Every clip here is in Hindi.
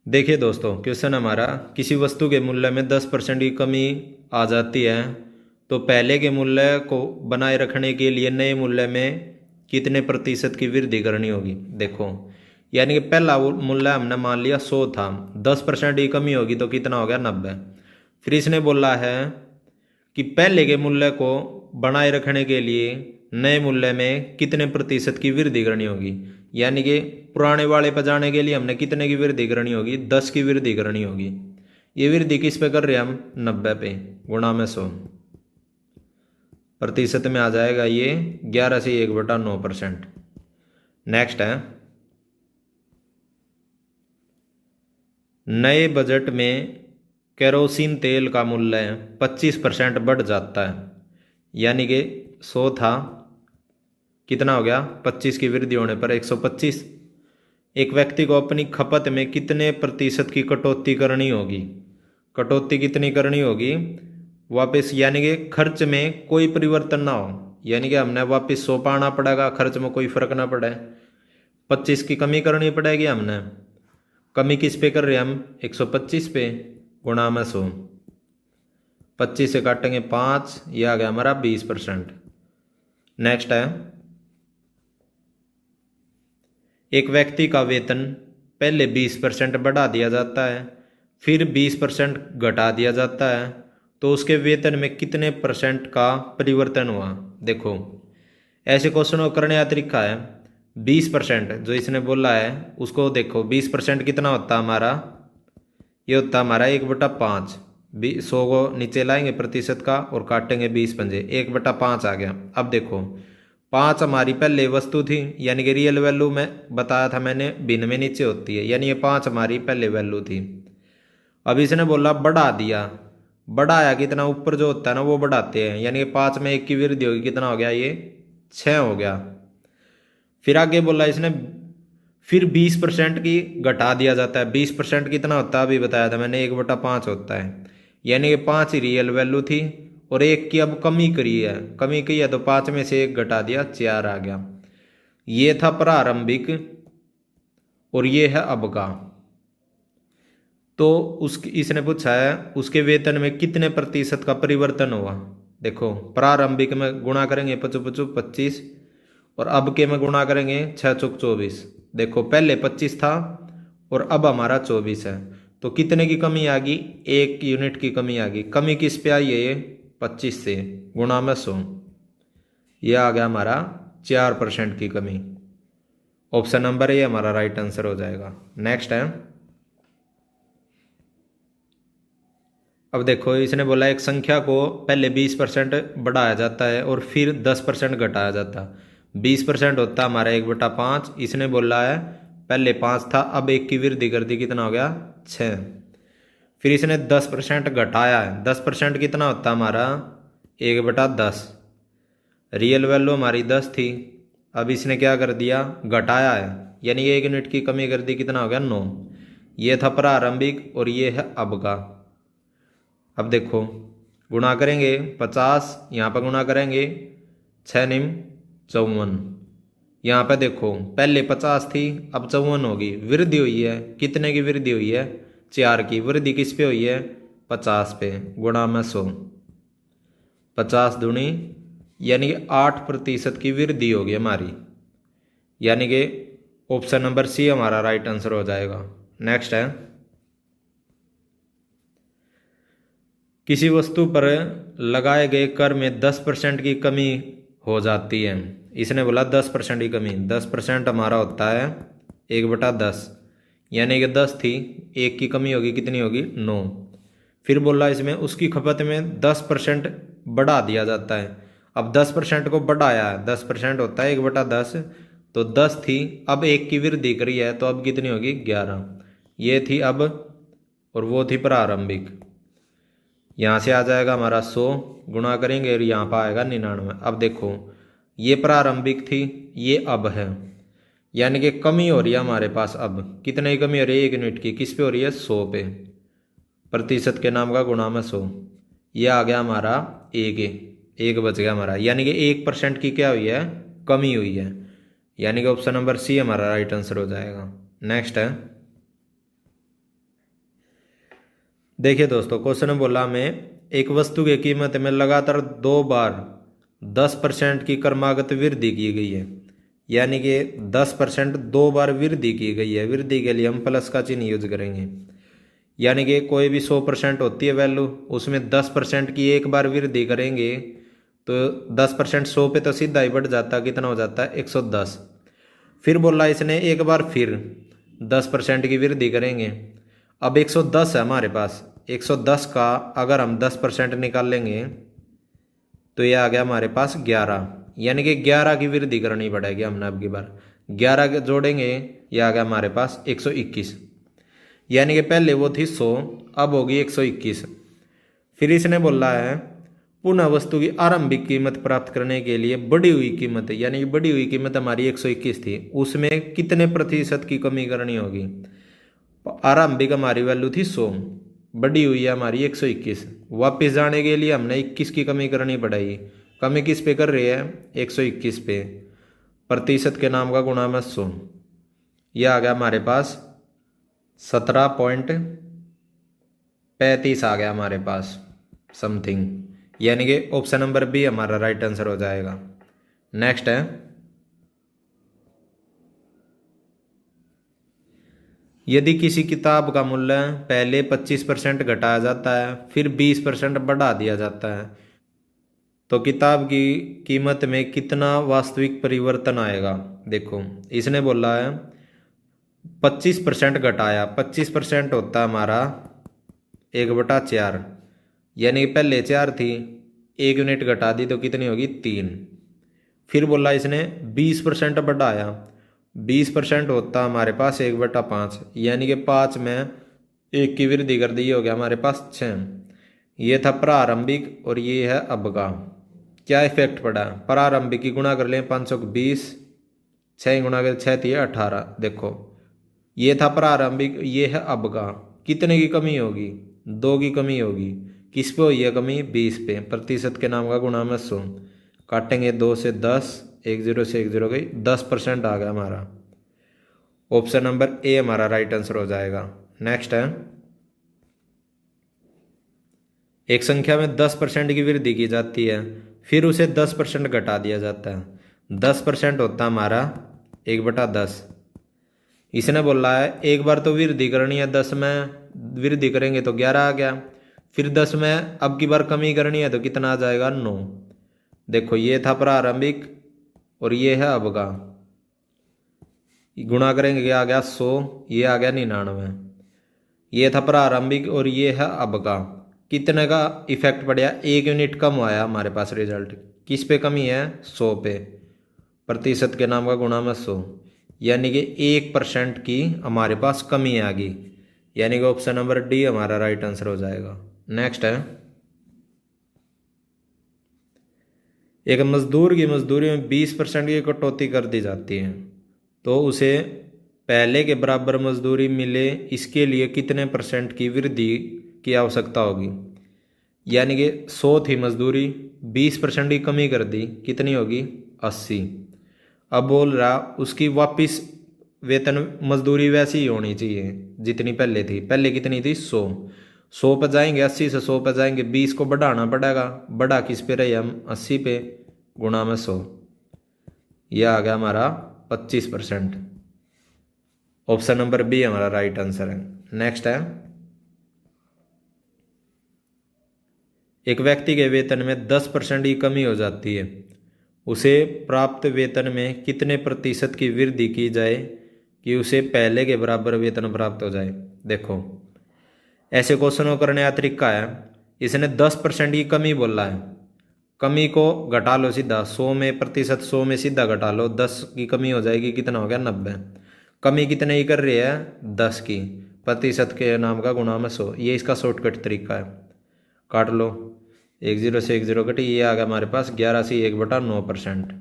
देखिए दोस्तों, क्वेश्चन हमारा किसी वस्तु के मूल्य में 10% की कमी आ जाती है तो पहले के मूल्य को बनाए रखने के लिए नए मूल्य में कितने प्रतिशत की वृद्धि करनी होगी। देखो, यानी कि पहला मूल्य हमने मान लिया 100 था, 10% की कमी होगी तो कितना हो गया 90। फिर इसने बोला है कि पहले के मूल्य को बनाए रखने के लिए नए मूल्य में कितने प्रतिशत की वृद्धि करनी होगी। यानी कि पुराने वाले पर जाने के लिए हमने कितने की वृद्धि करनी होगी, 10 की वृद्धि करनी होगी। ये वृद्धि किस पे कर रहे हैं हम, 90 पे, गुणा में 100। प्रतिशत में आ जाएगा ये 11 से 1/9%। नेक्स्ट है, नए बजट में केरोसिन तेल का मूल्य 25% बढ़ जाता है। यानी कि 100 था, कितना हो गया, 25 की वृद्धि होने पर 125। एक व्यक्ति को अपनी खपत में कितने प्रतिशत की कटौती करनी होगी। कटौती कितनी करनी होगी, वापस, यानी कि खर्च में कोई परिवर्तन ना हो, यानी कि हमने वापस 100 पाना पड़ेगा, खर्च में कोई फर्क ना पड़े। 25 की कमी करनी पड़ेगी हमने। कमी किस पे कर रहे हैं हम, 125 पे, गुणा में 100। 25 से काटेंगे 5, ये आ गया हमारा 20%। नेक्स्ट है, एक व्यक्ति का वेतन पहले 20% बढ़ा दिया जाता है, फिर 20% घटा दिया जाता है, तो उसके वेतन में कितने परसेंट का परिवर्तन हुआ। देखो, ऐसे क्वेश्चन को करने का तरीका है, 20% जो इसने बोला है उसको देखो, 20% कितना होता है हमारा, ये होता है हमारा 1/5। 100 को नीचे लाएंगे प्रतिशत का और काटेंगे 20 पंजे, 1/5 आ गया। अब देखो, 5 हमारी पहले वस्तु थी, यानी कि रियल वैल्यू में बताया था मैंने, भिन्न में नीचे होती है, यानी ये 5 हमारी पहले वैल्यू थी। अब इसने बोला बढ़ा दिया, बढ़ाया कितना, ऊपर जो होता है ना वो बढ़ाते हैं, यानी कि 5 में 1 की वृद्धि होगी, कितना हो गया, ये 6 हो गया। फिर आगे बोला इसने, फिर 20% की घटा दिया जाता है। 20% कितना होता है, अभी बताया था मैंने, 1/5 होता है। यानी कि 5 ही रियल वैल्यू थी और 1 की अब कमी करी है, कमी की है तो 5 में से 1 घटा दिया, 4 आ गया। ये था प्रारंभिक और ये है अब का। तो इसने पूछा है उसके वेतन में कितने प्रतिशत का परिवर्तन हुआ। देखो, प्रारंभिक में गुणा करेंगे 55 और अब के में गुणा करेंगे 6×4 = 24। देखो, पहले 25 था और अब हमारा 24 है, तो कितने की कमी आ गई, 1 यूनिट की कमी आ गई। कमी किस पे आई है, ये 25 से, गुणा में 100। ये आ गया हमारा 4% की कमी। ऑप्शन नंबर ये हमारा राइट आंसर हो जाएगा। नेक्स्ट है, अब देखो इसने बोला एक संख्या को पहले 20% बढ़ाया जाता है और फिर 10% घटाया जाता है। 20% होता है हमारा 1/5। इसने बोला है पहले 5 था, अब 1 की वृद्धि कर दी, कितना हो गया, 6। फिर इसने 10% घटाया है, 10% कितना होता है हमारा, 1/10। रियल वैल्यू हमारी 10 थी, अब इसने क्या कर दिया, घटाया है, यानी 1 यूनिट की कमी कर दी, कितना हो गया, 9। ये था प्रारंभिक और ये है अब का। अब देखो, गुणा करेंगे 50, यहाँ पर गुणा करेंगे 6×9 = 54। यहाँ पे देखो, पहले 50 थी, अब 54 होगी, वृद्धि हुई है, कितने की वृद्धि हुई है, 4 की। वृद्धि किस पे हुई है, 50 पे, गुणा में 100। 50 दूनी, यानी कि 8% की वृद्धि होगी हमारी, यानी कि ऑप्शन नंबर सी हमारा राइट आंसर हो जाएगा। नेक्स्ट है, किसी वस्तु पर लगाए गए कर में 10% की कमी हो जाती है। इसने बोला 10% की कमी, 10% हमारा होता है 1/10, यानी कि 10 थी, 1 की कमी होगी, कितनी होगी, 9। फिर बोला इसमें उसकी खपत में 10% बढ़ा दिया जाता है। अब 10% को बढ़ाया है, 10% होता है 1/10, तो 10 थी, अब 1 की वृद्धि करी है, तो अब कितनी होगी, 11। ये थी अब और वो थी प्रारंभिक। यहाँ से आ जाएगा हमारा 100, गुणा करेंगे और यहाँ पर आएगा 99। अब देखो, ये प्रारंभिक थी, ये अब है, यानी कि कमी हो रही है हमारे पास। अब कितने की कमी हो रही है, 1 यूनिट की, किस पे हो रही है, 100 पे, प्रतिशत के नाम का, गुणा में 100। ये आ गया हमारा 1 बच गया हमारा, यानी कि 1% की क्या हुई है, कमी हुई है, यानी कि ऑप्शन नंबर सी हमारा राइट आंसर हो जाएगा। नेक्स्ट है, देखिए दोस्तों, क्वेश्चन में बोला हमें एक वस्तु की कीमत में लगातार 2 बार 10% की क्रमागत वृद्धि की गई है, यानी कि 10% 2 बार वृद्धि की गई है। वृद्धि के लिए हम प्लस का चिन्ह यूज करेंगे, यानी कि कोई भी 100% होती है वैल्यू, उसमें 10% की एक बार वृद्धि करेंगे तो 10% 100 पे तो सीधा ही बढ़ जाता है, कितना हो जाता है 110। फिर बोला इसने एक बार फिर 10% की वृद्धि करेंगे। अब 110 है हमारे पास, 110 का अगर हम 10% निकाल लेंगे तो ये आ गया हमारे पास 11, यानी कि 11 की वृद्धि करनी पड़ेगी हमने। अब की बार 11 के जोड़ेंगे, ये आ गया हमारे पास 121, यानी कि पहले वो थी 100, अब होगी 121। फिर इसने बोला है पुनः वस्तु की आरंभिक कीमत प्राप्त करने के लिए बढ़ी हुई कीमत, यानी कि बढ़ी हुई कीमत हमारी 121 थी, उसमें कितने प्रतिशत की कमी करनी होगी। आरंभिक हमारी वैल्यू थी 100, बढ़ी हुई है हमारी 121। वापस जाने के लिए हमने 21 की कमी करनी पड़ेगी। कमी किस पे कर रही है, 121 पे। प्रतिशत के नाम का गुणा में 100, यह आ गया हमारे पास 17.35 आ गया हमारे पास समथिंग, यानी कि ऑप्शन नंबर बी हमारा राइट आंसर हो जाएगा। नेक्स्ट है, यदि किसी किताब का मूल्य पहले 25% घटाया जाता है फिर 20% बढ़ा दिया जाता है तो किताब की कीमत में कितना वास्तविक परिवर्तन आएगा। देखो इसने बोला है 25% घटाया, 25% होता है हमारा 1/4, यानी कि पहले 4 थी, 1 यूनिट घटा दी तो कितनी होगी 3। फिर बोला इसने 20% बढ़ाया, 20% होता हमारे पास 1/5, यानी कि 5 में 1 की वृद्धि कर दी, हो गया हमारे पास 6। ये था प्रारंभिक और ये है अब का। क्या इफेक्ट पड़ा, प्रारंभिक की गुणा कर लें 520, 6 गुणा कर 6 थी 18। देखो ये था प्रारंभिक, ये है अब का। कितने की कमी होगी, 2 की कमी होगी। किस पे हुई है कमी, 20 पे। प्रतिशत के नाम का गुणा में 100, काटेंगे 2 से 10, 1 0 से 1 0 गई, 10% आ गया हमारा। ऑप्शन नंबर ए हमारा राइट आंसर हो जाएगा। नेक्स्ट है, एक संख्या में 10% की वृद्धि की जाती है फिर उसे 10% घटा दिया जाता है। 10% होता हमारा 1/10। इसने बोला है एक बार तो वृद्धि करनी है, 10 में वृद्धि करेंगे तो 11 आ गया, फिर 10 में अब की बार कमी करनी है तो कितना आ जाएगा 9। देखो ये था प्रारंभिक और ये है अब का, गुणा करेंगे ये आ गया 100, ये आ गया 99। ये था प्रारंभिक और ये है अब का। कितने का इफेक्ट पड़ा, 1 यूनिट कम आया हमारे पास रिजल्ट। किस पे कमी है, 100 पे। प्रतिशत के नाम का गुणा में 100, यानी कि 1% की हमारे पास कमी आ गई, यानी कि ऑप्शन नंबर डी हमारा राइट आंसर हो जाएगा। नेक्स्ट है, एक मजदूर की मजदूरी में 20% की कटौती कर दी जाती है तो उसे पहले के बराबर मजदूरी मिले, इसके लिए कितने % की वृद्धि की आवश्यकता होगी। यानी कि 100 थी मजदूरी, 20% की कमी कर दी, कितनी होगी 80। अब बोल रहा उसकी वापस वेतन मजदूरी वैसी ही होनी चाहिए जितनी पहले थी। पहले कितनी थी 100 पर जाएंगे, 80 से 100 पर जाएंगे, 20 को बढ़ाना पड़ेगा। बढ़ा किस पे रहे हम, 80 पे, गुणा में 100, यह आ गया हमारा 25%। ऑप्शन नंबर बी हमारा राइट आंसर है। नेक्स्ट है, एक व्यक्ति के वेतन में 10% की कमी हो जाती है, उसे प्राप्त वेतन में कितने प्रतिशत की वृद्धि की जाए कि उसे पहले के बराबर वेतन प्राप्त हो जाए। देखो ऐसे क्वेश्चनों को करने का तरीका है, इसने 10% की कमी बोला है, कमी को घटा लो सीधा 100 में, प्रतिशत 100 में सीधा घटा लो, 10 की कमी हो जाएगी, कितना हो गया 90। कमी कितने की कर रही है, 10 की, प्रतिशत के नाम का गुणा में 100, ये इसका शॉर्टकट तरीका है। काट लो, 1 0 से 1 0 कटी, ये आ गया हमारे पास 11 से 1/9%।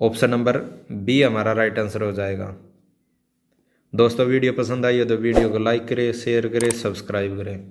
ऑप्शन नंबर बी हमारा राइट आंसर हो जाएगा। दोस्तों वीडियो पसंद आई हो तो वीडियो को लाइक करें, शेयर करें, सब्सक्राइब करें।